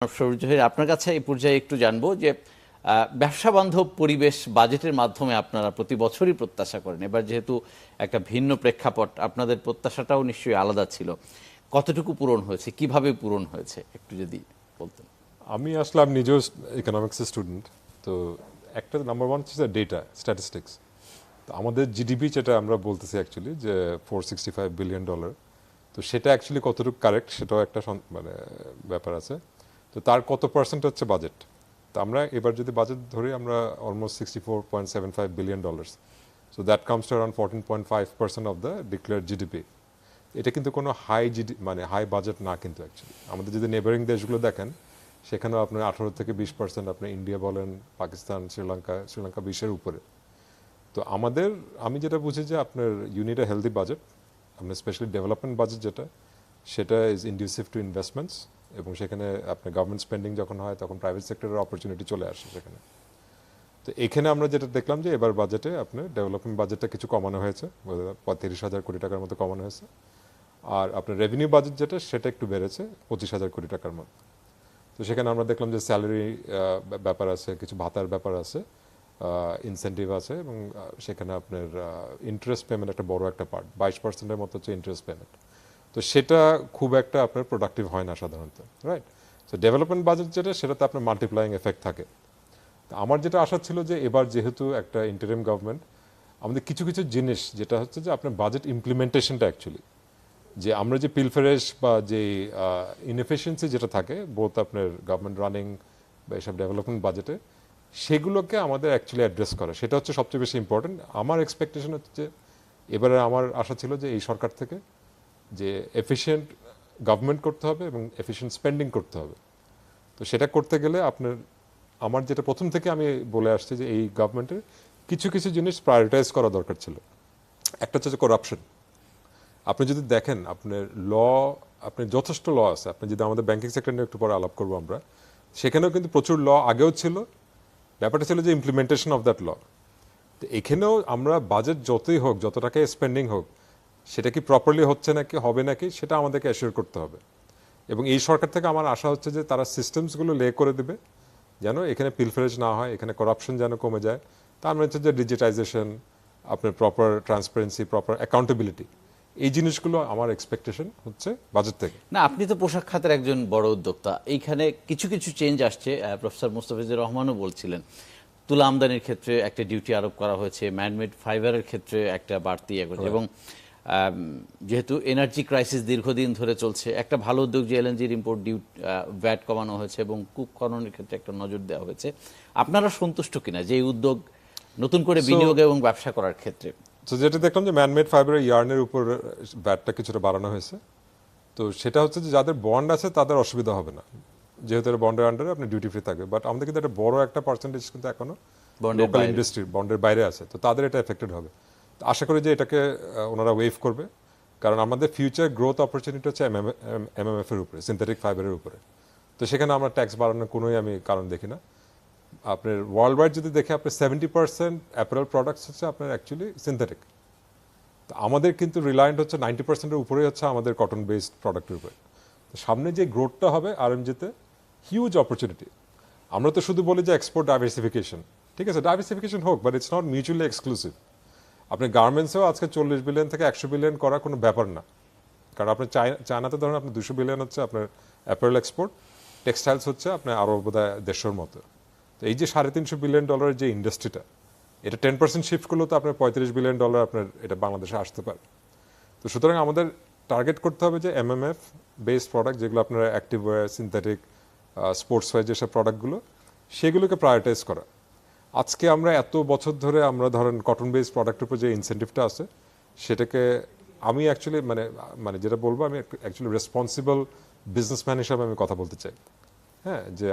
সৌরজহির, আপনার কাছে এই পর্যায়ে একটু জানবো যে ব্যবসা বান্ধব পরিবেশ বাজেটের মাধ্যমে আপনারা প্রতি বছরই প্রত্যাশা করেন। এবার যেহেতু একটা ভিন্ন প্রেক্ষাপট, আপনাদের প্রত্যাশাটাও নিশ্চয়ই আলাদা ছিল। কতটুকু পূরণ হয়েছে, কিভাবে পূরণ হয়েছে একটু যদি বলতেন। আমি আসলে আমি নিজেও ইকোনমিক্সের স্টুডেন্ট। তো একটা নাম্বার ওয়ান হচ্ছে ডেটা স্ট্যাটিস্টিক্স। তো আমাদের জিডিপি যেটা আমরা বলতেছি অ্যাকচুয়ালি যে $465 বিলিয়ন, তো সেটা অ্যাকচুয়ালি কতটুকু কারেক্ট সেটাও একটা মানে ব্যাপার আছে। তো তার কত পার্সেন্ট হচ্ছে বাজেট। তো আমরা এবার যদি বাজেট ধরি আমরা almost $64.75 billion. So that comes to around 14.5% of the declared GDP. এটা কিন্তু কোনো মানে হাই বাজেট না কিন্তু অ্যাকচুয়ালি। আমাদের যদি নেবারিং দেশগুলো দেখেন সেখানেও আপনার 18 থেকে 20%, আপনার ইন্ডিয়া বলেন, পাকিস্তান, শ্রীলঙ্কা 20-এর উপরে। তো আমি যেটা বুঝি যে আপনার ইউনিট হেলদি বাজেট, আপনার স্পেশালি ডেভেলপমেন্ট বাজেট যেটা, সেটা ইজ ইনডিউসিভ টু ইনভেস্টমেন্টস, এবং সেখানে আপনার গভর্নমেন্ট স্পেন্ডিং যখন হয় তখন প্রাইভেট সেক্টরের অপরচুনিটি চলে আসে সেখানে। তো এখানে আমরা যেটা দেখলাম যে এবার বাজেটে আপনার ডেভেলপমেন্ট বাজেটটা কিছু কমানো হয়েছে, 35,000 কোটি টাকার মতো কমানো হয়েছে। আর আপনার রেভিনিউ বাজেট যেটা সেটা একটু বেড়েছে 25,000 কোটি টাকার মতো। তো সেখানে আমরা দেখলাম যে স্যালারি ব্যাপার আছে, কিছু ভাতার ব্যাপার আছে, ইনসেন্টিভ আছে, এবং সেখানে আপনার ইন্টারেস্ট পেমেন্ট একটা বড় একটা পার্ট, 22%-এর মতো হচ্ছে ইন্টারেস্ট পেমেন্ট। তো সেটা খুব একটা আপনার প্রোডাক্টিভ হয় না সাধারণত, রাইট? তো ডেভেলপমেন্ট বাজেট যেটা সেটাতে আপনার মাল্টিপ্লাইং এফেক্ট থাকে। আমার যেটা আশা ছিল যে এবার যেহেতু একটা ইন্টারিম গভর্নমেন্ট, আমাদের কিছু কিছু জিনিস যেটা হচ্ছে যে আপনার বাজেট ইমপ্লিমেন্টেশনটা অ্যাকচুয়ালি, যে আমরা যে পিলফারেজ বা যে ইনএফিসিয়েন্সি যেটা থাকে বোথ আপনার গভর্নমেন্ট রানিং বা এসব ডেভেলপমেন্ট বাজেটে, সেগুলোকে আমাদের অ্যাকচুয়ালি অ্যাড্রেস করা, সেটা হচ্ছে সবচেয়ে বেশি ইম্পর্টেন্ট। আমার এক্সপেকটেশন হচ্ছে যে এবারে আমার আশা ছিল যে এই সরকার থেকে যে এফিশিয়েন্ট গভর্নমেন্ট করতে হবে এবং এফিশিয়েন্ট স্পেন্ডিং করতে হবে। তো সেটা করতে গেলে আমার যেটা প্রথম থেকে আমি বলে আসছি যে এই গভর্নমেন্টের কিছু কিছু জিনিস প্রায়োরিটাইজ করা দরকার ছিল। একটা হচ্ছে করাপশন। আপনি যদি দেখেন আপনার আপনি যথেষ্ট ল আছে, আপনি যদি আমাদের ব্যাংকিং সেক্টর নিয়ে একটু পরে আলাপ করবো আমরা, সেখানেও কিন্তু প্রচুর ল আগেও ছিল। ব্যাপারটা ছিল যে ইমপ্লিমেন্টেশন অফ দ্যাট ল। তো এখানেও আমরা বাজেট যতই হোক, যত টাকা স্পেন্ডিং হোক, সেটা কি প্রপারলি হচ্ছে নাকি হবে নাকি সেটা আমাদেরকে অ্যাসিওর করতে হবে। এবং এই সরকার থেকে আমার আশা হচ্ছে যে তারা সিস্টেমসগুলো লে করে দেবে যেন এখানে পিলফারেজ না হয়, এখানে করাপশন যেন কমে যায়। তার মানে হচ্ছে যে ডিজিটাইজেশন, আপনার প্রপার ট্রান্সপারেন্সি, প্রপার অ্যাকাউন্টেবিলিটি, এই জিনিসগুলো আমার এক্সপেকটেশন হচ্ছে বাজেট থেকে। না, আপনি তো পোশাক খাতের একজন বড় উদ্যোক্তা, এইখানে কিছু কিছু চেঞ্জ আসছে। প্রফেসর মোস্তাফিজুর রহমানও বলছিলেন তুলা আমদানির ক্ষেত্রে একটা ডিউটি আরোপ করা হয়েছে, ম্যানমেড ফাইবারের ক্ষেত্রে একটা বাড়তি এবং যেহেতু এনার্জি ক্রাইসিস দীর্ঘদিন ধরে চলছে, একটা ভালো উদ্যোগ যে এলএনজির ইম্পোর্ট ভ্যাট কমানো হয়েছে এবং কুক খননের ক্ষেত্রে একটা নজর দেওয়া হয়েছে। আপনারা সন্তুষ্ট কিনা যে এই উদ্যোগ নতুন করে বিনিয়োগ এবং ব্যবসা করার ক্ষেত্রে? তো যেটা দেখলাম যে ম্যানমেড ফাইবারের ইয়ার্নের উপর ভ্যাটটা কিছুটা বাড়ানো হয়েছে। তো সেটা হচ্ছে যে যাদের বন্ড আছে তাদের অসুবিধা হবে না, যেহেতু এটা বন্ডের আন্ডারে আপনি ডিউটি ফ্রি থাকবে। বাট আমাদের কিন্তু একটা বড় একটা পার্সেন্টেজ কিন্তু এখনো লোকাল ইন্ডাস্ট্রির বন্ডের বাইরে আছে, তো তাদের এটা এফেক্টেড হবে। তো আশা করি যে এটাকে ওনারা ওয়েভ করবে, কারণ আমাদের ফিউচার গ্রোথ অপরচুনিটি হচ্ছে এমএমএফ এর উপরে, সিনথেটিক ফাইবারের উপরে। তো সেখানে আমরা ট্যাক্স বাড়ানোর কোনোই আমি কারণ দেখি না। আপনার ওয়ার্ল্ড ওয়াইড যদি দেখে আপনার 70% অ্যাপারেল প্রোডাক্টস হচ্ছে আপনার অ্যাকচুয়ালি সিনথেটিক। তো আমাদের কিন্তু রিলায়েন্ট হচ্ছে 90%-এর উপরেই হচ্ছে আমাদের কটন বেসড প্রোডাক্টের উপরে। তো সামনে যে গ্রোথটা হবে আরএমজিতে, হিউজ অপরচুনিটি। আমরা তো শুধু বলি যে এক্সপোর্ট ডাইভার্সিফিকেশন, ঠিক আছে, ডাইভার্সিফিকেশন হোক, but it's not mutually exclusive. আপনি গার্মেন্টসেও আজকে 40 বিলিয়ন থেকে 100 বিলিয়ন করা কোনো ব্যাপার না, কারণ আপনার চায়নাতে ধরেন আপনার 200 বিলিয়ন হচ্ছে আপনার অ্যাপারেল এক্সপোর্ট, টেক্সটাইলস হচ্ছে আপনার আরও বোধহয় 150-এর মতো। তো এই যে $350 বিলিয়ন যে ইন্ডাস্ট্রিটা, এটা 10% শিফট করলেও তো আপনার $35 বিলিয়ন আপনার এটা বাংলাদেশে আসতে পারে। তো সুতরাং আমাদের টার্গেট করতে হবে যে এমএমএফ বেসড প্রোডাক্ট, যেগুলো আপনার active wear, synthetic, sports wear, যেসব প্রোডাক্টগুলো, সেগুলোকে প্রায়োরিটাইজ করা। আজকে আমরা এত বছর ধরে আমরা ধরেন কটন বেসড প্রোডাক্টের উপর যে ইনসেন্টিভটা আছে, সেটাকে আমি অ্যাকচুয়ালি মানে যেটা বলবো, আমি অ্যাকচুয়ালি রেসপন্সিবল বিজনেসম্যান হিসাবে আমি কথা বলতে চাই। হ্যাঁ, যে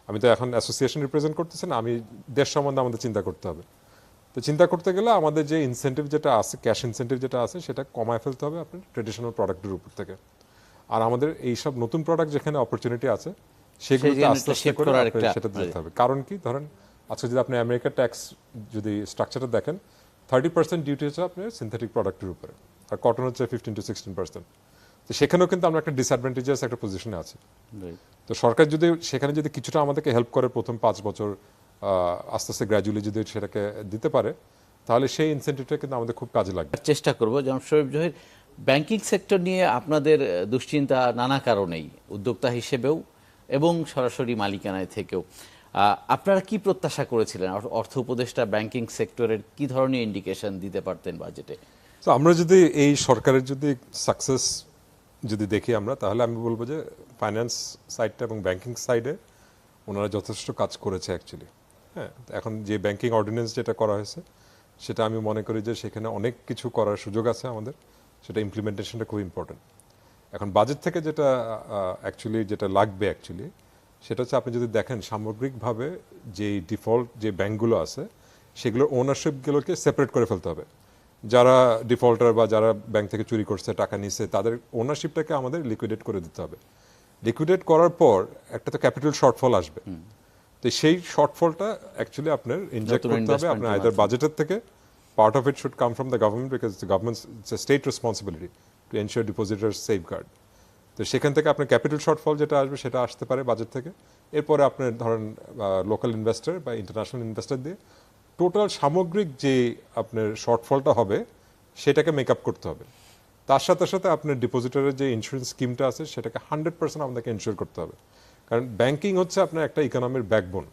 আমি তো এখন অ্যাসোসিয়েশন রিপ্রেজেন্ট করতেছি না, আমি দেশ সম্বন্ধে আমাদের চিন্তা করতে হবে। তো চিন্তা করতে গেলে আমাদের যে ইনসেন্টিভ যেটা আছে, ক্যাশ ইনসেন্টিভ যেটা আছে, সেটা কমায় ফেলতে হবে আপনার ট্রেডিশনাল প্রোডাক্টের উপর থেকে। আর আমাদের এইসব নতুন প্রোডাক্ট যেখানে অপরচুনিটি আছে সেগুলোতে আস্তে আস্তে করে সেটা দিতে হবে। কারণ কি, ধরেন আজকে যদি আপনি আমেরিকার ট্যাক্স যদি স্ট্রাকচারটা দেখেন, 30% ডিউটি হচ্ছে আপনার সিনথেটিক প্রোডাক্টের উপরে, আর কটন হচ্ছে 15-16%। তো তো সেখানেও কিন্তু আমরা একটা ডিসঅ্যাডভান্টেজাস একটা পজিশনে আছি। Right. তো সরকার যদি সেখানে যদি কিছুটা আমাদেরকে হেল্প করে প্রথম 5 বছর আস্তে আস্তে গ্র্যাজুয়ালি যদি সেটাকে দিতে পারে, তাহলে সেই ইনসেন্টিভটা কিন্তু আমাদের খুব কাজে লাগবে। চেষ্টা করব যেমন শরীফ জহির, ব্যাংকিং সেক্টর নিয়ে আপনাদের দুশ্চিন্তা নানা কারণেই, উদ্যোক্তা হিসেবেও এবং সরাসরি মালিকানায় থেকেও। আপনারা কি প্রত্যাশা করেছিলেন? অর্থ উপদেষ্টা ব্যাংকিং সেক্টরের কি ধরনের ইন্ডিকেশন দিতে পারতেন বাজেটে? তো আমরা যদি এই সরকারের যদি সাকসেস যদি দেখি আমরা, তাহলে আমি বলবো যে ফাইন্যান্স সাইডটা এবং ব্যাংকিং সাইডে ওনারা যথেষ্ট কাজ করেছে অ্যাকচুয়ালি। হ্যাঁ, এখন যে ব্যাংকিং অর্ডিন্যান্স যেটা করা হয়েছে, সেটা আমি মনে করি যে সেখানে অনেক কিছু করার সুযোগ আছে আমাদের, সেটা ইমপ্লিমেন্টেশনটা খুব ইম্পর্টেন্ট। এখন বাজেট থেকে যেটা অ্যাকচুয়ালি যেটা লাগবে অ্যাকচুয়ালি, সেটা হচ্ছে আপনি যদি দেখেন সামগ্রিকভাবে যে ডিফল্ট যে ব্যাংকগুলো আছে, সেগুলোর ওনারশিপগুলোকে সেপারেট করে ফেলতে হবে। যারা ডিফল্টার বা যারা ব্যাংক থেকে চুরি করছে, টাকা নিচ্ছে, তাদের ওনারশিপটাকে আমাদের লিকুইডেট করে দিতে হবে। লিকুইডেট করার পর একটা তো ক্যাপিটাল শর্টফল আসবে। তো সেই শর্টফলটা অ্যাকচুয়ালি আপনার ইনজেক্ট নতুন করতে হবে আপনার investment-এর আইদার বাজেটের থেকে, part of it should come from the government, because the government it's a state responsibility to ensure depositor safeguard. তো সেখান থেকে আপনার ক্যাপিটাল শর্টফল যেটা আসবে সেটা আসতে পারে বাজেট থেকে। এরপরে আপনার ধরেন লোকাল ইনভেস্টর বা ইন্টারন্যাশনাল ইনভেস্টর দিয়ে টোটাল সামগ্রিক যে আপনার শর্টফলটা হবে সেটাকে মেক আপ করতে হবে। তার সাথে সাথে আপনার ডিপোজিটরের যে ইন্স্যুরেন্স স্কিমটা আছে সেটাকে 100% আমাদেরকে ইনশিওর করতে হবে, কারণ ব্যাংকিং হচ্ছে আপনার একটা ইকোনমির ব্যাকবোন।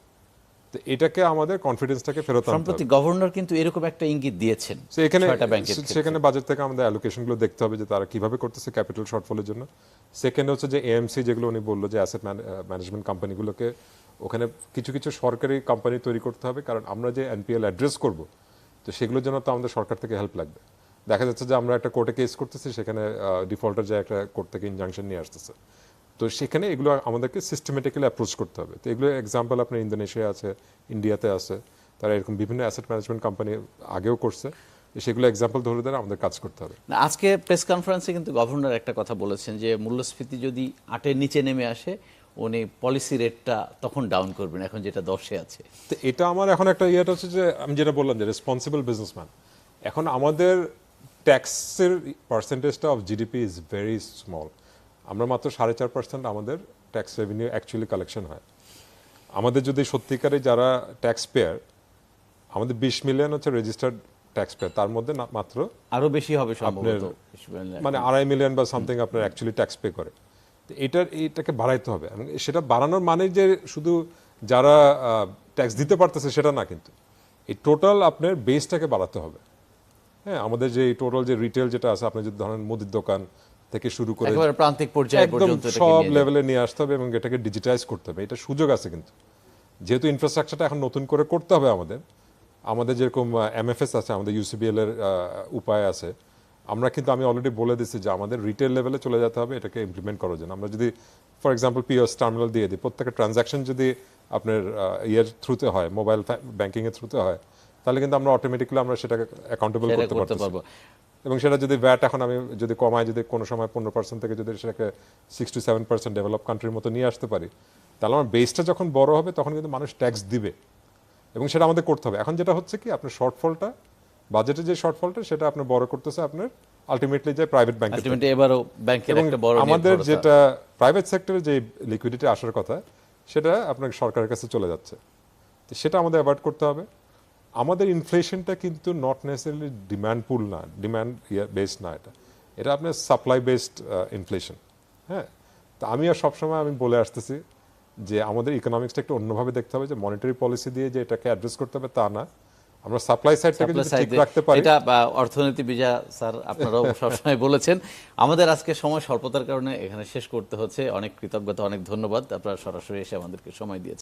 তো এটাকে আমাদের কনফিডেন্সটাকে ফেরত আনতে সম্প্রতি হবে। গভর্নর কিন্তু এরকম একটা ইঙ্গিত দিয়েছেন So এখানে 6টা ব্যাংকের ক্ষেত্রে। সেখানে বাজেট থেকে আমাদের অ্যালোকেশনগুলো দেখতে হবে যে তারা কিভাবে করতেছে ক্যাপিটাল শর্টফলের জন্য। সেকেন্ড হচ্ছে যে এএমসি, যেগুলো উনি বললো যে অ্যাসেট ম্যানেজমেন্ট কোম্পানিগুলোকে ওখানে কিছু কিছু সরকারি কোম্পানি তৈরি করতে হবে, কারণ আমরা যে এনপিএল অ্যাড্রেস করব, তো সেগুলোর জন্য তো আমাদের সরকার থেকে হেল্প লাগবে। দেখা যাচ্ছে যে আমরা একটা কোর্টে কেস করতেছি, সেখানে ডিফল্টার যে একটা কোর্ট থেকে ইনজাংশন নিয়ে আসতেছে, তো সেখানে এগুলো আমাদেরকে সিস্টেমেটিক্যালি অ্যাপ্রোচ করতে হবে। তো এগুলো এক্সাম্পল আপনার ইন্দোনেশিয়া আছে, ইন্ডিয়াতে আছে, তারা এরকম বিভিন্ন অ্যাসেট ম্যানেজমেন্ট কোম্পানি আগেও করছে। তো সেগুলো এক্সাম্পল ধরে ধরে আমাদের কাজ করতে হবে। না, আজকে প্রেস কনফারেন্সে কিন্তু গভর্নর একটা কথা বলেছেন যে মূল্যস্ফীতি যদি 8-এর নিচে নেমে আসে উনি পলিসি রেটটা তখন ডাউন করবেন, এখন যেটা 10-এ আছে। তো এটা আমার এখন একটা ইয়েটা হচ্ছে যে আমি যেটা বললাম যে রেসপন্সিবল বিজনেসম্যান, এখন আমাদের ট্যাক্সের পার্সেন্টেজটা of GDP is very small. আমরা মাত্র 4.5% আমাদের ট্যাক্স রেভিনিউ অ্যাকচুয়ালি কালেকশন হয়। আমাদের যদি সত্যিকারে যারা ট্যাক্স পেয়ার, আমাদের 20 মিলিয়ন হচ্ছে রেজিস্টার্ড ট্যাক্স পেয়ার, তার মধ্যে মাত্র আরো বেশি হবে সম্ভবত, মানে 2.5 মিলিয়ন বা সামথিং আপনার অ্যাকচুয়ালি ট্যাক্স পে করে। তো এটাকে বাড়াইতে হবে, এবং সেটা বাড়ানোর মানে যে শুধু যারা ট্যাক্স দিতে পারতেছে সেটা না, কিন্তু এই টোটাল আপনার বেসটাকে বাড়াতে হবে। হ্যাঁ, আমাদের যে টোটাল যে রিটেল যেটা আছে, আপনি যদি ধরেন মুদির দোকান থেকে শুরু করে একেবারে প্রান্তিক পর্যায়ে একদম পর্যন্ত এটাকে সব নিয়ে যাবে। লেভেলে নিয়ে আসতে হবে এবং এটাকে ডিজিটাইজ করতে হবে। এটা সুযোগ আছে কিন্তু, যেহেতু ইনফ্রাস্ট্রাকচারটা এখন নতুন করে করতে হবে আমাদের যেরকম এমএফএস আছে, আমাদের ইউসিবিএল এর উপায় আছে। আমরা কিন্তু আমি অলরেডি বলে দিচ্ছি যে আমাদের রিটেল লেভেলে চলে যেতে হবে এটাকে ইমপ্লিমেন্ট করার জন্য। আমরা যদি ফর এক্সাম্পল পিওএস টার্মিনাল দিয়ে দিই, প্রত্যেকটা ট্রানজাকশন যদি আপনার ইয়ের থ্রুতে হয়, মোবাইল ব্যাংকিং এর থ্রুতে হয়, তাহলে কিন্তু আমরা অটোমেটিক্যালি আমরা সেটাকে অ্যাকাউন্টেবল সেটা করতে করতে পারতেছি। পারবো। এবং সেটা যদি ভ্যাট এখন আমি যদি কমাই, যদি কোনো সময় 15% থেকে যদি সেটাকে 6 to 7% ডেভেলপ কান্ট্রির মতো নিয়ে আসতে পারি, তাহলে আমার বেসটা যখন বড় হবে তখন কিন্তু মানুষ ট্যাক্স দিবে, এবং সেটা আমাদের করতে হবে। এখন যেটা হচ্ছে কি, আপনার শর্টফলটা, বাজেটে যে শর্টফলটা, সেটা আপনার বড় করতেছে আপনার আলটিমেটলি যে প্রাইভেট ব্যাংকে। আলটিমেটলি এবারও ব্যাংকের এবং একটা বড় আমাদের নির্ভরতা। যেটা প্রাইভেট সেক্টরে যে লিকুইডিটি আসার কথা, সেটা আপনার সরকারের কাছে চলে যাচ্ছে। তো সেটা আমাদের অ্যাভয়েড করতে হবে। আমাদের ইনফ্লেশনটা কিন্তু নট নেসেসারিলি ডিমান্ড পুল না, ডিমান্ড বেসড না, এটা আপনার সাপ্লাই বেসড ইনফ্লেশন। হ্যাঁ, তো আমি আর সবসময় আমি বলে আসতেছি যে আমাদের ইকোনমিক্সটা একটু অন্যভাবে দেখতে হবে, যে মনিটারি পলিসি দিয়ে যে এটাকে অ্যাড্রেস করতে হবে তা না, আমরা সাপ্লাই সাইডটাকে যদি ঠিক রাখতে পারি। এটা অর্থনীতিবিদরা স্যার আপনারাও সবসময় বলেছেন। আমাদের আজকে সময় স্বল্পতার কারণে এখানে শেষ করতে হচ্ছে। অনেক কৃতজ্ঞতা, অনেক ধন্যবাদ, আপনারা সরাসরি এসে আমাদেরকে সময় দিয়েছেন।